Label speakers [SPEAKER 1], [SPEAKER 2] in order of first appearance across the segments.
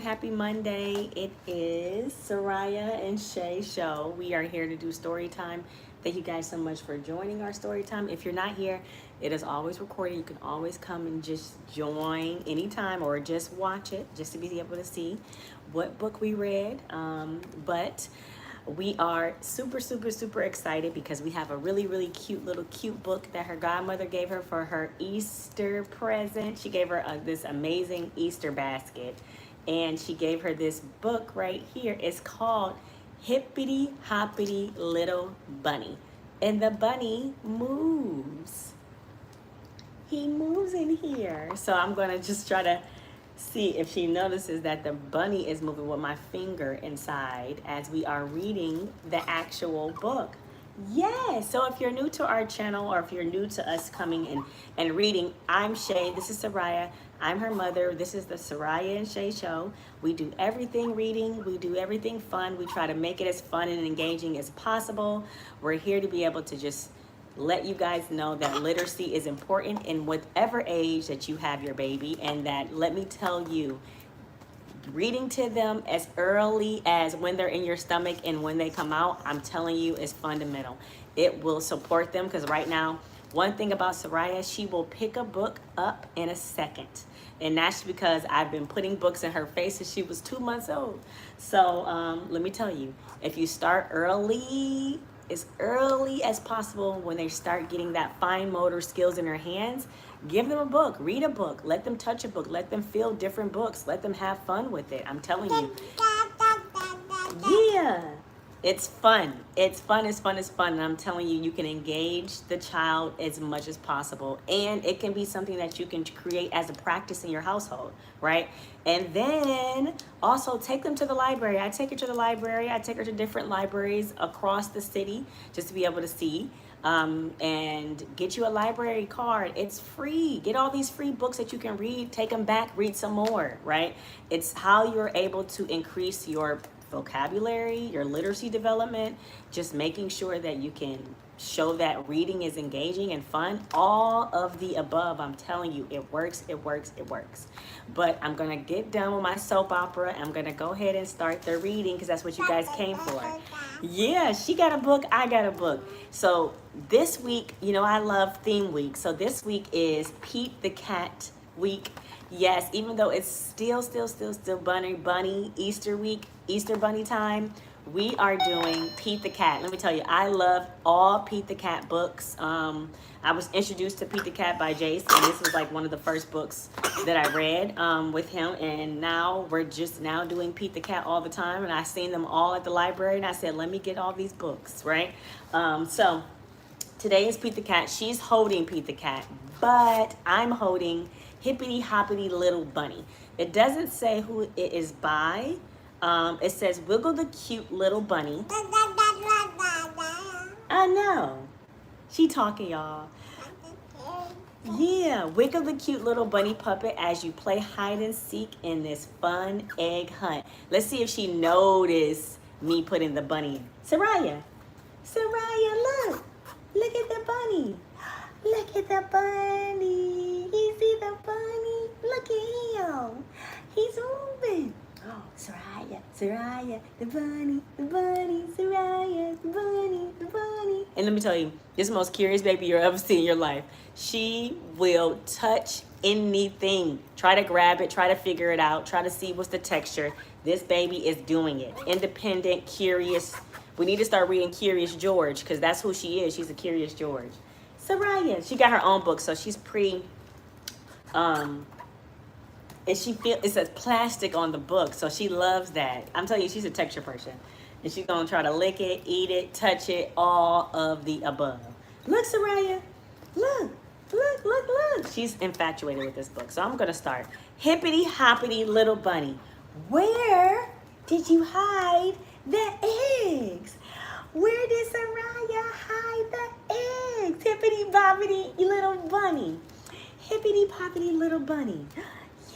[SPEAKER 1] Happy Monday. It is Sariah and Shay show. We are here to do story time. Thank you guys so much for joining our story time. If you're not here, it is always recorded. You can always come and just join anytime or just watch it just to be able to see what book we read. But we are super excited because we have a really cute book that her godmother gave her for her Easter present. She gave her this amazing Easter basket, and she gave her this book right here. It's called Hippity Hoppity Little Bunny, and the bunny moves. He moves in here. So I'm gonna just try to see if she notices that the bunny is moving with my finger inside as we are reading the actual book. Yes, so if you're new to our channel or if you're new to us coming in and reading, I'm Shay, this is Sariah, I'm her mother, this is the Sariah and Shay show. We do everything reading, we do everything fun, we try to make it as fun and engaging as possible. We're here to be able to just let you guys know that literacy is important in whatever age that you have your baby, and that, let me tell you, reading to them as early as when they're in your stomach and when they come out, I'm telling you, is fundamental. It will support them, because right now, one thing about Sariah, she will pick a book up in a second. And that's because I've been putting books in her face since she was 2 months old. So let me tell you, if you start early, as early as possible, when they start getting that fine motor skills in their hands, give them a book, read a book, let them touch a book, let them feel different books, let them have fun with it. I'm telling you. Yeah. It's fun. It's fun. And I'm telling you, you can engage the child as much as possible. And it can be something that you can create as a practice in your household, right? And then also take them to the library. I take her to the library. I take her to different libraries across the city just to be able to see. And get you a library card. It's free. Get all these free books that you can read. Take them back. Read some more, right? It's how you're able to increase your vocabulary, your literacy development, just making sure that you can show that reading is engaging and fun. All of the above. I'm telling you, it works. But I'm gonna get done with my soap opera. I'm gonna go ahead and start the reading, because that's what you guys came for. Yeah, she got a book, I got a book. So this week, you know, I love theme week. So this week is Pete the Cat week. Yes, even though it's still bunny Easter week, Easter bunny time, we are doing Pete the Cat. Let me tell you, I love all Pete the Cat books. I was introduced to Pete the Cat by Jace, and this was like one of the first books that I read with him. And now we're just now doing Pete the Cat all the time. And I seen them all at the library, and I said, let me get all these books, right? So today is Pete the Cat. She's holding Pete the Cat, but I'm holding Hippity Hoppity Little Bunny. It doesn't say who it is by. It says Wiggle the Cute Little Bunny. I know. She talking, y'all. Yeah, wiggle the cute little bunny puppet as you play hide and seek in this fun egg hunt. Let's see if she noticed me putting the bunny in. Sariah, look. Look at the bunny. Look at the bunny. You see the bunny? Look at him. He's moving. Oh, Sariah, the bunny, Sariah, the bunny. And let me tell you, this is the most curious baby you'll ever see in your life. She will touch anything. Try to grab it, try to figure it out, try to see what's the texture. This baby is doing it. Independent, curious. We need to start reading Curious George, because that's who she is. She's a Curious George. Sariah, she got her own book, so she's pretty, and she feel it says plastic on the book, so she loves that. I'm telling you, she's a texture person. And she's gonna try to lick it, eat it, touch it, all of the above. Look, Sariah, look. She's infatuated with this book. So I'm gonna start. Hippity Hoppity Little Bunny, where did you hide the eggs? Where did Sariah hide the eggs? Hippity Boppity Little Bunny. Hippity Poppity Little Bunny.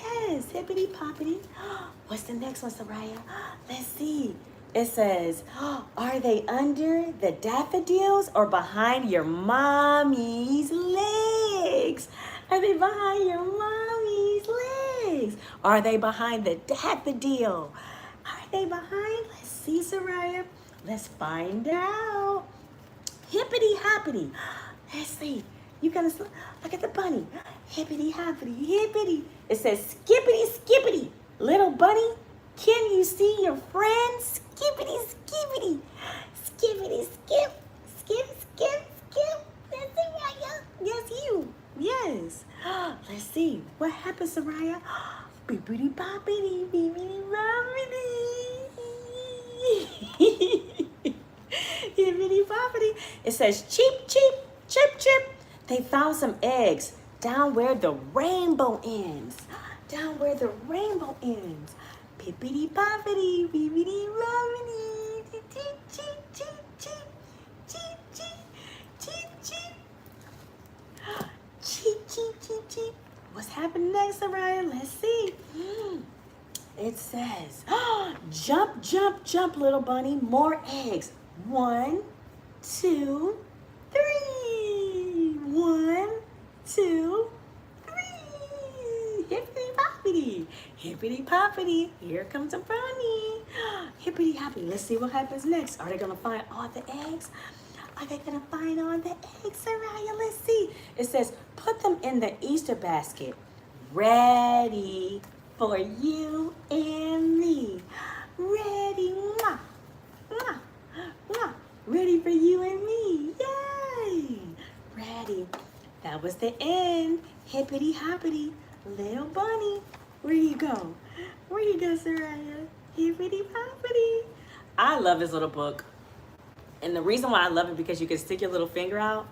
[SPEAKER 1] Yes, hippity poppity. What's the next one, Sariah? Let's see. It says, are they under the daffodils or behind your mommy's legs? Are they behind your mommy's legs? Are they behind the daffodil? Are they behind? Let's see, Sariah. Let's find out. Hippity hoppity. Let's see. You gotta look at the bunny. Hippity hoppity, hippity. It says skippity skippity. Little bunny, can you see your friend? Skippity skippity. Skippity skip. Skip, skip, skip. That's it, Sariah. Yes, you. Yes. Let's see. What happened, Sariah? Bippity boppity, bippity boppity. Hippity boppity. It says cheep, cheep, chip, chip. They found some eggs down where the rainbow ends. Down where the rainbow ends. Pippity boppity, bippity boppity. Cheep, cheep, cheep, cheep. Cheep, cheep, cheep, cheep. Cheep, cheep, cheep, cheep. What's happening next, Sariah? Let's see. It says, jump, jump, jump, little bunny. More eggs. 1, 2, 3. 1, 2, 3. Hippity poppity. Hippity poppity. Here comes a bunny. Hippity hoppity. Let's see what happens next. Are they going to find all the eggs? Are they going to find all the eggs, Sariah? Let's see. It says, put them in the Easter basket. Ready for you and me. Ready, mwah, mwah, mwah. Ready for you and me. Yay! Ready. That was the end. Hippity hoppity. Little bunny. Where you go? Where you go, Sariah? Hippity hoppity. I love this little book. And the reason why I love it because you can stick your little finger out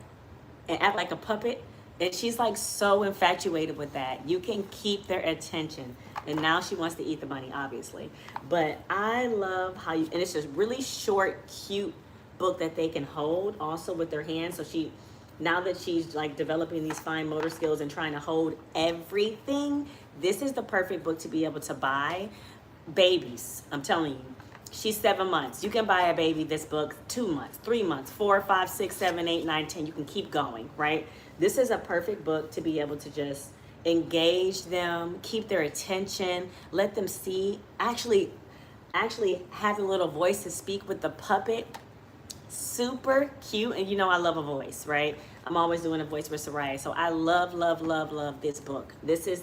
[SPEAKER 1] and act like a puppet. And she's like so infatuated with that. You can keep their attention. And now she wants to eat the bunny, obviously. But I love how you, and it's just really short, cute book that they can hold also with their hands. So she, now that she's like developing these fine motor skills and trying to hold everything, this is the perfect book to be able to buy babies. I'm telling you. She's 7 months. You can buy a baby this book 2 months, 3 months, 4, 5, 6, 7, 8, 9, 10. You can keep going, right? This is a perfect book to be able to just engage them, keep their attention, let them see, actually have a little voice to speak with the puppet. Super cute. And you know I love a voice, right? I'm always doing a voice with Sariah. So I love, love, love, love this book. This is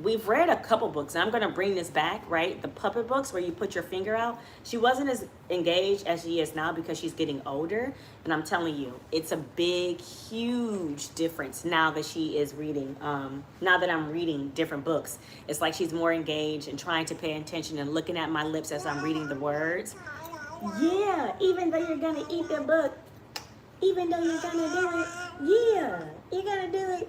[SPEAKER 1] we've read a couple books, and I'm gonna bring this back, right? The puppet books where you put your finger out. She wasn't as engaged as she is now because she's getting older. And I'm telling you, it's a big, huge difference now that she is reading, now that I'm reading different books. It's like she's more engaged and trying to pay attention and looking at my lips as I'm reading the words. Yeah, even though you're gonna eat the book, even though you're gonna do it, yeah, you're gonna do it.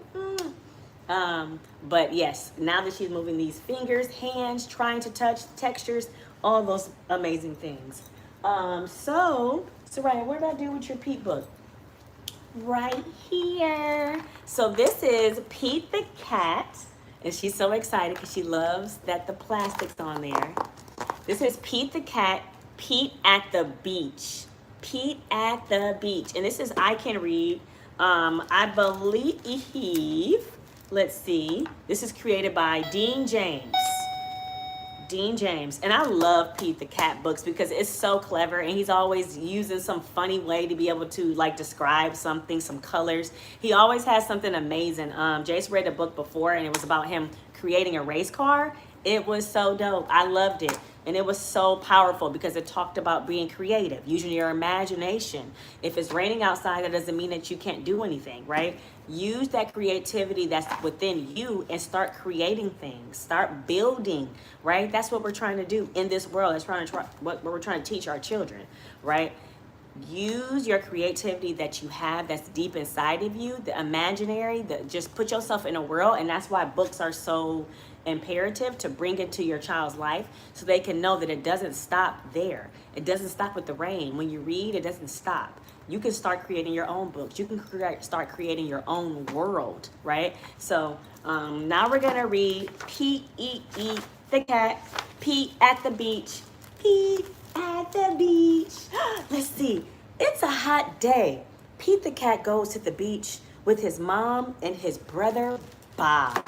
[SPEAKER 1] But yes, now that she's moving these fingers, hands, trying to touch textures, all those amazing things. So, Sariah, what did I do with your Pete book? Right here. So this is Pete the cat, and she's so excited because she loves that the plastic's on there. This is Pete the cat. Pete at the beach. Pete at the beach. And this is, I can read, I believe, let's see. This is created by Dean James. Dean James. And I love Pete the cat books because it's so clever, and he's always using some funny way to be able to like describe something, some colors. He always has something amazing. Jace read a book before, and it was about him creating a race car. It was so dope. I loved it. And it was so powerful because it talked about being creative, using your imagination. If it's raining outside, that doesn't mean that you can't do anything, right? Use that creativity that's within you and start creating things. Start building, right? That's what we're trying to do in this world. That's what we're trying to teach our children, right? Use your creativity that you have that's deep inside of you, the imaginary, just put yourself in a world. And that's why books are so imperative, to bring it to your child's life so they can know that it doesn't stop there. It doesn't stop with the rain. When you read, it doesn't stop. You can start creating your own books. You can start creating your own world, right? So now we're gonna read Pete the cat. Pete at the beach. Pete at the beach. Let's see. It's a hot day. Pete the cat goes to the beach with his mom and his brother Bob.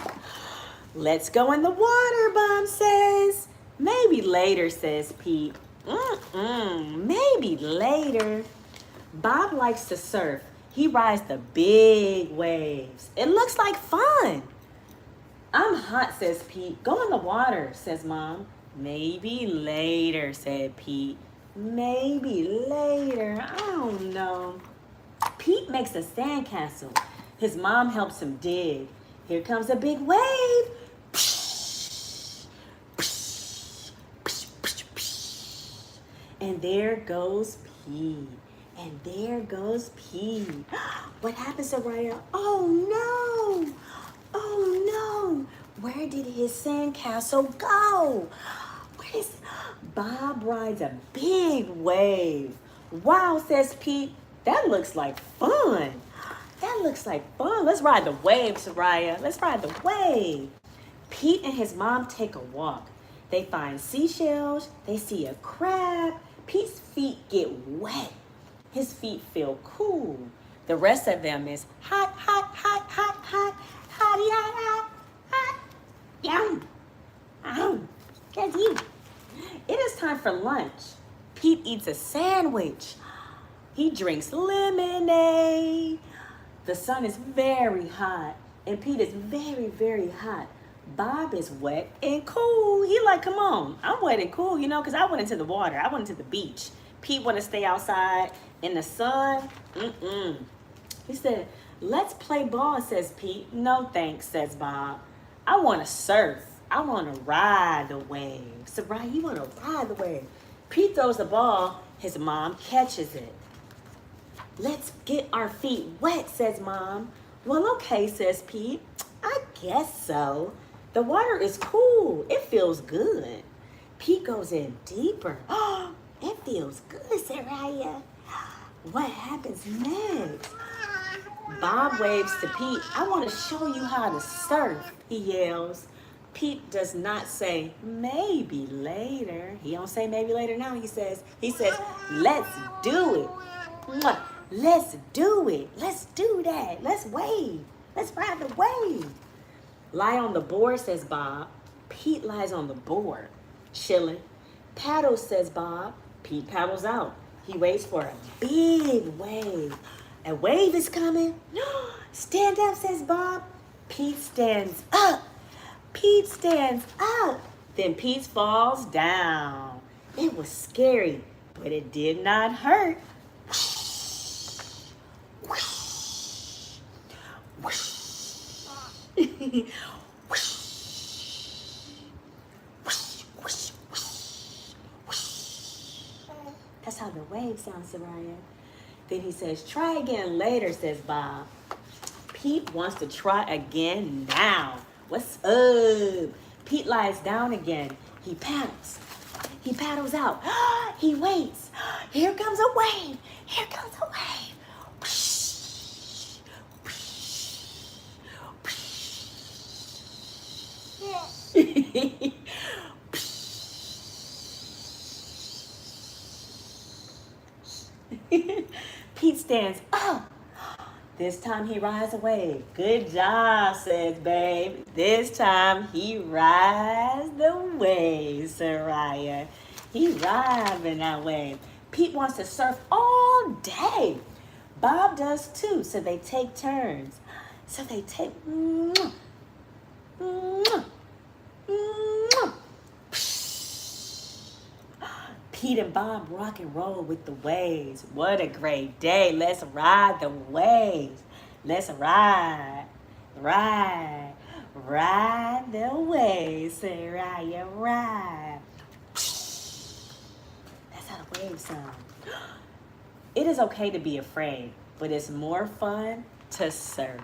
[SPEAKER 1] Let's go in the water, Bob says. Maybe later, says Pete. Maybe later. Bob likes to surf. He rides the big waves. It looks like fun. I'm hot, says Pete. Go in the water, says Mom. Maybe later, said Pete. Maybe later. I don't know. Pete makes a sandcastle. His mom helps him dig. Here comes a big wave. And there goes Pete. And there goes Pete. What happened, Sariah? Oh no! Oh no! Where did his sandcastle go? Bob rides a big wave. Wow, says Pete. That looks like fun. That looks like fun. Let's ride the wave, Sariah. Let's ride the wave. Pete and his mom take a walk. They find seashells. They see a crab. Pete's feet get wet. His feet feel cool. The rest of them is hot, hot, hot, hot, hot, hot, hot, hot, hot. Yum. That's you. It is time for lunch. Pete eats a sandwich. He drinks lemonade. The sun is very hot, and Pete is very, very hot. Bob is wet and cool. He like, come on, I'm wet and cool, you know, because I went into the water. I went into the beach. Pete want to stay outside in the sun. He said, let's play ball, says Pete. No thanks, says Bob. I want to surf. I want to ride the wave. Sariah, you want to ride the wave. Pete throws the ball. His mom catches it. Let's get our feet wet, says Mom. Well, okay, says Pete. I guess so. The water is cool. It feels good. Pete goes in deeper. Oh, it feels good, Sariah. What happens next? Bob waves to Pete. I want to show you how to surf, he yells. Pete does not say maybe later. He don't say maybe later now. He says, let's do it. Mwah. Let's do it. Let's do that. Let's wave. Let's ride the wave. Lie on the board, says Bob. Pete lies on the board, chilling. Paddle, says Bob. Pete paddles out. He waits for a big wave. A wave is coming. Stand up, says Bob. Pete stands up. Pete stands up. Then Pete falls down. It was scary, but it did not hurt. That's how the wave sounds, Sariah. Then he says, try again later, says Bob. Pete wants to try again now. What's up? Pete lies down again. He paddles. He paddles out. He waits. Here comes a wave. Here comes a wave. Pete stands up. This time he rides a wave. Good job, says Babe. This time he rides the wave, Sariah. He riding that wave. Pete wants to surf all day. Bob does too, so they take turns. Pete and Bob rock and roll with the waves. What a great day. Let's ride the waves. Let's ride the waves, Sariah, ride. That's how the waves sound. It is okay to be afraid, but it's more fun to surf.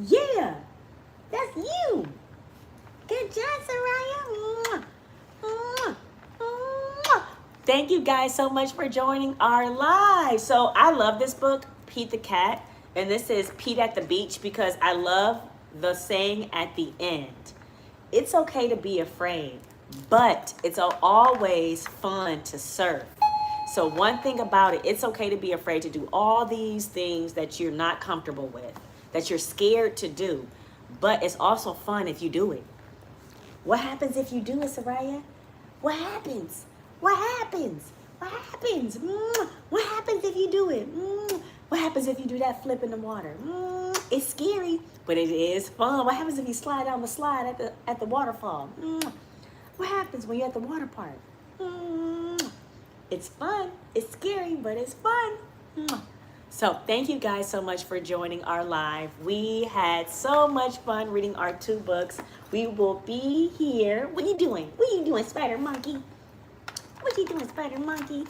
[SPEAKER 1] Yeah, that's you. Good job, Sariah. Thank you guys so much for joining our live. So I love this book, Pete the Cat. And this is Pete at the Beach because I love the saying at the end. It's okay to be afraid, but it's always fun to surf. So one thing about it, it's okay to be afraid to do all these things that you're not comfortable with, that you're scared to do. But it's also fun if you do it. What happens if you do it, Sariah? What happens? What happens? What happens? What happens if you do it? What happens if you do that flip in the water? It's scary, but it is fun. What happens if you slide down the slide at the waterfall? What happens when you're at the water park? It's fun. It's scary, but it's fun. So thank you guys so much for joining our live. We had so much fun reading our 2 books. We will be here. What are you doing? What are you doing, Spider Monkey? What are you doing, Spider Monkey?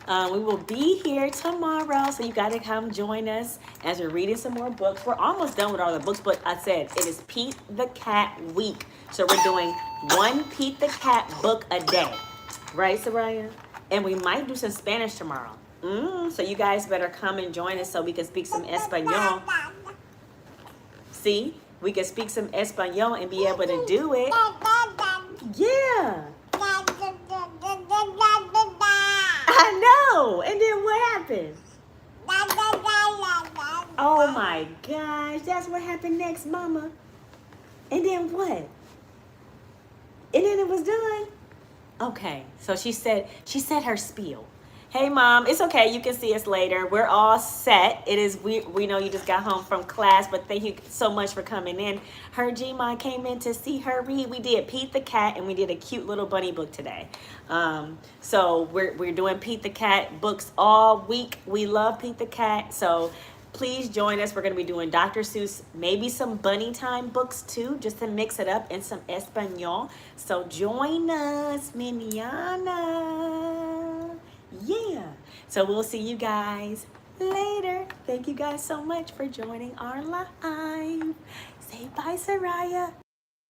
[SPEAKER 1] We will be here tomorrow, so you got to come join us as we're reading some more books. We're almost done with all the books, but I said it is Pete the Cat week. So we're doing 1 Pete the Cat book a day. Right, Sariah? And we might do some Spanish tomorrow. So you guys better come and join us so we can speak some Espanol. See? We can speak some Espanol and be able to do it. Yeah. I know. And then what happened? Oh my gosh. That's what happened next, Mama. And then what? And then it was done. Okay. So she said her spiel. Hey, Mom, it's okay. You can see us later. We're all set. It is, we know you just got home from class, but thank you so much for coming in. Her G-Mom came in to see her read. We did Pete the Cat, and we did a cute little bunny book today. So we're doing Pete the Cat books all week. We love Pete the Cat, so please join us. We're going to be doing Dr. Seuss, maybe some bunny time books too, just to mix it up, and some Espanol. So join us, Miniana. Yeah. So we'll see you guys later. Thank you guys so much for joining our live. Say bye, Sariah.